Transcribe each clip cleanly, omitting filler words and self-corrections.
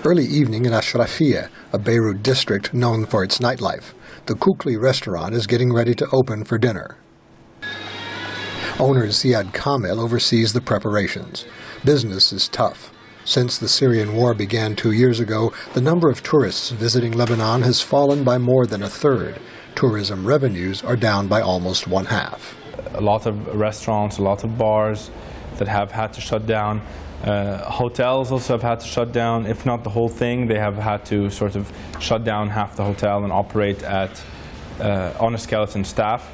Early evening in Ashrafiyeh, a Beirut district known for its nightlife. The Kukli restaurant is getting ready to open for dinner. Owner Ziad Kamel oversees the preparations. Business is tough. Since the Syrian war began 2 years ago, the number of tourists visiting Lebanon has fallen by more than a third. Tourism revenues are down by almost one-half. A lot of restaurants, a lot of bars that have had to shut down. Hotels also have had to shut down. If not the whole thing, they have had to sort of shut down half the hotel and operate on a skeleton staff.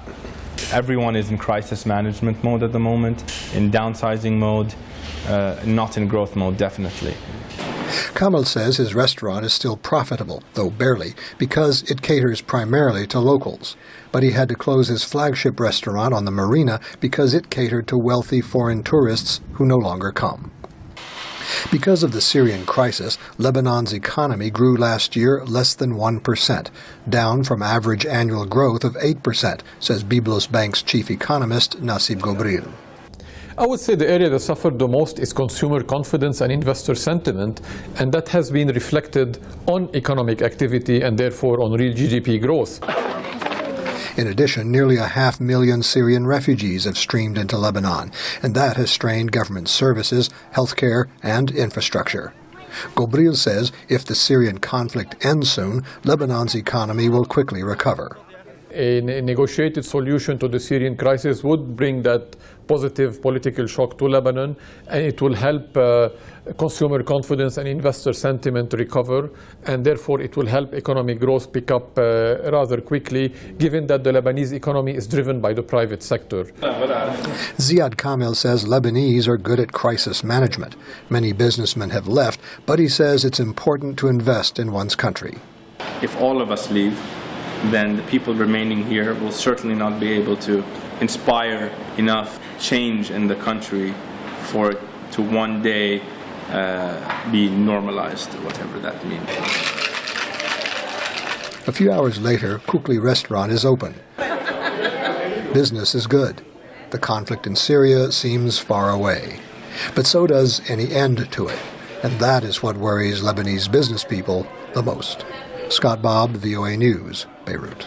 Everyone is in crisis management mode at the moment, in downsizing mode, not in growth mode, definitely. Kamel says his restaurant is still profitable, though barely, because it caters primarily to locals. But he had to close his flagship restaurant on the marina because it catered to wealthy foreign tourists who no longer come. Because of the Syrian crisis, Lebanon's economy grew last year less than 1%, down from average annual growth of 8%, says Byblos Bank's chief economist Nassib Gobril. I would say the area that suffered the most is consumer confidence and investor sentiment, and that has been reflected on economic activity and therefore on real GDP growth. In addition, nearly 500,000 Syrian refugees have streamed into Lebanon, and that has strained government services, healthcare, and infrastructure. Gobril says if the Syrian conflict ends soon, Lebanon's economy will quickly recover. A negotiated solution to the Syrian crisis would bring that positive political shock to Lebanon, and it will help consumer confidence and investor sentiment recover, and therefore it will help economic growth pick up rather quickly, given that the Lebanese economy is driven by the private sector. Ziad Kamel says Lebanese are good at crisis management. Many businessmen have left, but he says it's important to invest in one's country. If all of us leave, then the people remaining here will certainly not be able to inspire enough change in the country for it to one day be normalized, whatever that means. A few hours later, Kukli restaurant is open. Business is good. The conflict in Syria seems far away. But so does any end to it. And that is what worries Lebanese business people the most. Scott Bobb, VOA News, Beirut.